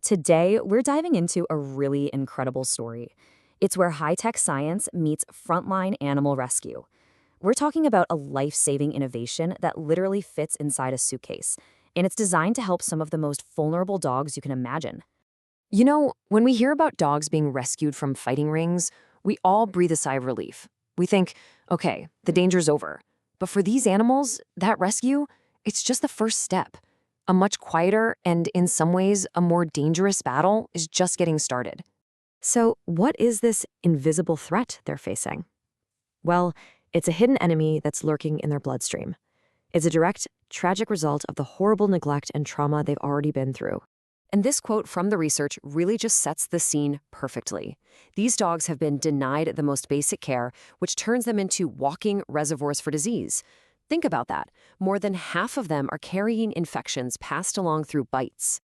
Today, we're diving into a really incredible story. It's where high-tech science meets frontline animal rescue. We're talking about a life-saving innovation that literally fits inside a suitcase, and it's designed to help some of the most vulnerable dogs you can imagine. You know, when we hear about dogs being rescued from fighting rings, we all breathe a sigh of relief. We think, okay, the danger's over. But for these animals, that rescue, it's just the first step. A much quieter and, in some ways, a more dangerous battle is just getting started. So, what is this invisible threat they're facing? Well, it's a hidden enemy that's lurking in their bloodstream. It's a direct, tragic result of the horrible neglect and trauma they've already been through. And this quote from the research really just sets the scene perfectly. These dogs have been denied the most basic care, which turns them into walking reservoirs for disease. Think about that. More than half of them are carrying infections passed along through bites.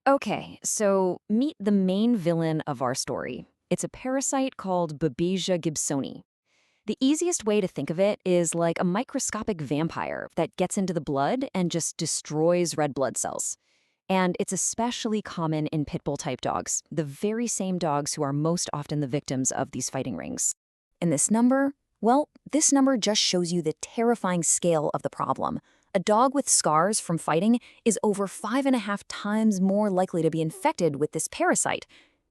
Okay, so meet the main villain of our story. It's a parasite called Babesia gibsoni. The easiest way to think of it is like a microscopic vampire that gets into the blood and just destroys red blood cells. And it's especially common in pit bull-type dogs, the very same dogs who are most often the victims of these fighting rings. And this number? Well, this number just shows you the terrifying scale of the problem. A dog with scars from fighting is over 5.5 times more likely to be infected with this parasite.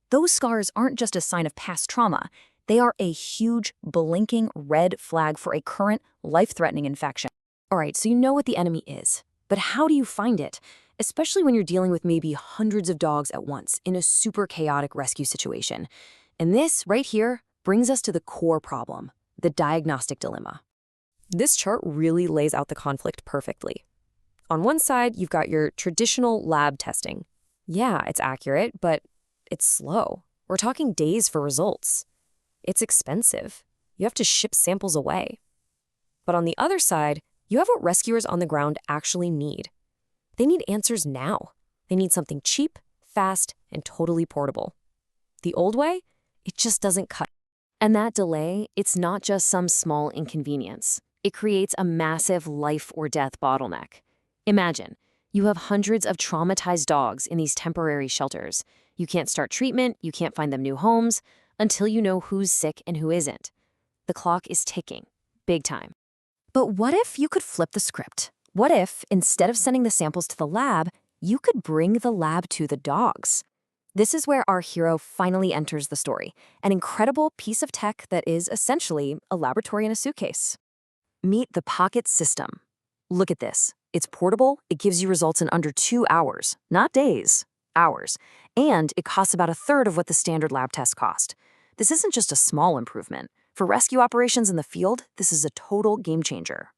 Those scars aren't just a sign of past trauma. They are a huge, blinking red flag for a current, life-threatening infection. All right, so you know what the enemy is. But how do you find it? Especially when you're dealing with maybe hundreds of dogs at once in a super chaotic rescue situation. And this, right here, brings us to the core problem. The diagnostic dilemma. This chart really lays out the conflict perfectly. On one side, you've got your traditional lab testing. Yeah, it's accurate, but it's slow. We're talking days for results. It's expensive. You have to ship samples away. But on the other side, you have what rescuers on the ground actually need. They need answers now. They need something cheap, fast, and totally portable. The old way? It just doesn't cut. And that delay, it's not just some small inconvenience. It creates a massive life or death bottleneck. Imagine, you have hundreds of traumatized dogs in these temporary shelters. You can't start treatment, you can't find them new homes, until you know who's sick and who isn't. The clock is ticking, big time. But what if you could flip the script? What if, instead of sending the samples to the lab, you could bring the lab to the dogs? This is where our hero finally enters the story, an incredible piece of tech that is essentially a laboratory in a suitcase. Meet the Pocket System. Look at this. It's portable, it gives you results in under 2 hours, not days, hours, and it costs about 1/3 of what the standard lab tests cost. This isn't just a small improvement. For rescue operations in the field, this is a total game changer.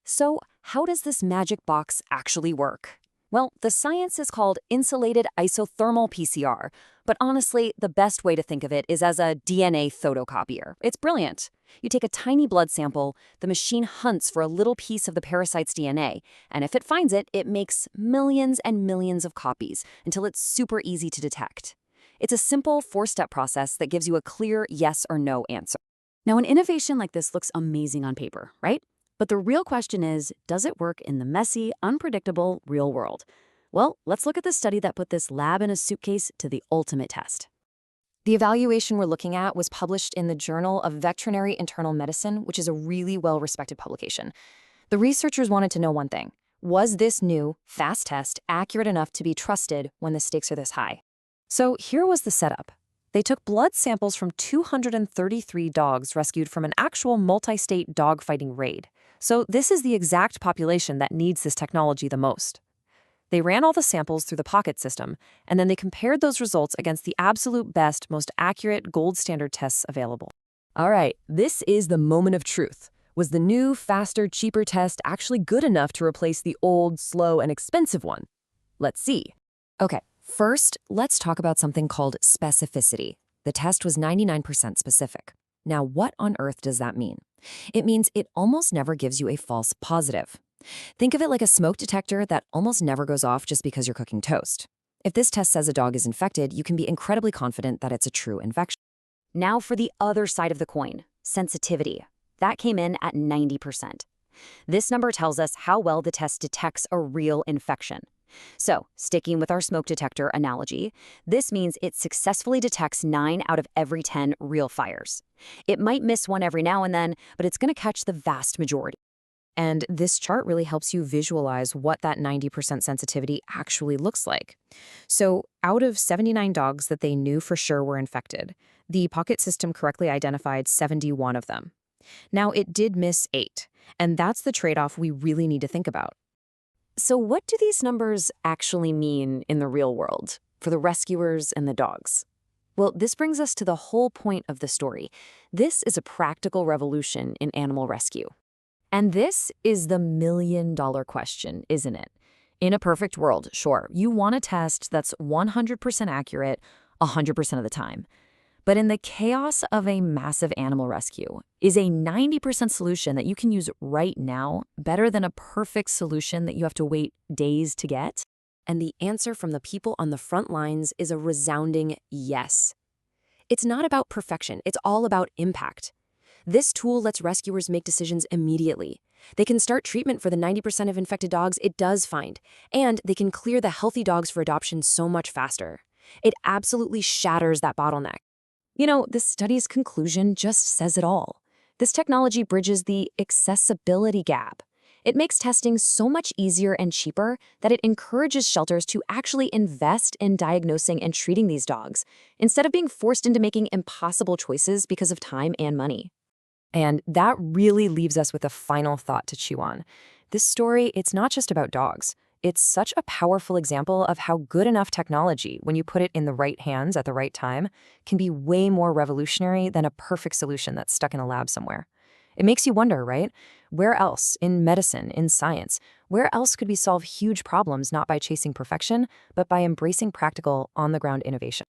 So, how does this magic box actually work? Well, the science is called insulated isothermal PCR, but honestly, the best way to think of it is as a DNA photocopier. It's brilliant. You take a tiny blood sample, the machine hunts for a little piece of the parasite's DNA, and if it finds it, it makes millions and millions of copies until it's super easy to detect. It's a simple 4-step process that gives you a clear yes or no answer. Now, an innovation like this looks amazing on paper, right? But the real question is, does it work in the messy, unpredictable real world? Well, let's look at the study that put this lab in a suitcase to the ultimate test. The evaluation we're looking at was published in the Journal of Veterinary Internal Medicine, which is a really well-respected publication. The researchers wanted to know one thing. Was this new, fast test accurate enough to be trusted when the stakes are this high? So here was the setup. They took blood samples from 233 dogs rescued from an actual multi-state dog-fighting raid. So this is the exact population that needs this technology the most. They ran all the samples through the Pocket System, and then they compared those results against the absolute best, most accurate gold standard tests available. All right, this is the moment of truth. Was the new, faster, cheaper test actually good enough to replace the old, slow, and expensive one? Let's see. Okay, first, let's talk about something called specificity. The test was 99% specific. Now, what on earth does that mean? It means it almost never gives you a false positive. Think of it like a smoke detector that almost never goes off just because you're cooking toast. If this test says a dog is infected, you can be incredibly confident that it's a true infection. Now for the other side of the coin, sensitivity. That came in at 90%. This number tells us how well the test detects a real infection. So, sticking with our smoke detector analogy, this means it successfully detects 9 out of every 10 real fires. It might miss one every now and then, but it's going to catch the vast majority. And this chart really helps you visualize what that 90% sensitivity actually looks like. So, out of 79 dogs that they knew for sure were infected, the Pocket system correctly identified 71 of them. Now, it did miss 8, and that's the trade-off we really need to think about. So, what do these numbers actually mean in the real world for the rescuers and the dogs? Well, this brings us to the whole point of the story. This is a practical revolution in animal rescue. And this is the million-dollar question, isn't it? In a perfect world, sure, you want a test that's 100% accurate 100% of the time. But in the chaos of a massive animal rescue, is a 90% solution that you can use right now better than a perfect solution that you have to wait days to get? And the answer from the people on the front lines is a resounding yes. It's not about perfection, it's all about impact. This tool lets rescuers make decisions immediately. They can start treatment for the 90% of infected dogs it does find, and they can clear the healthy dogs for adoption so much faster. It absolutely shatters that bottleneck. You know, this study's conclusion just says it all. This technology bridges the accessibility gap. It makes testing so much easier and cheaper that it encourages shelters to actually invest in diagnosing and treating these dogs, instead of being forced into making impossible choices because of time and money. And that really leaves us with a final thought to chew on. This story, it's not just about dogs. It's such a powerful example of how good enough technology, when you put it in the right hands at the right time, can be way more revolutionary than a perfect solution that's stuck in a lab somewhere. It makes you wonder, right? Where else, in medicine, in science, where else could we solve huge problems not by chasing perfection, but by embracing practical, on-the-ground innovation?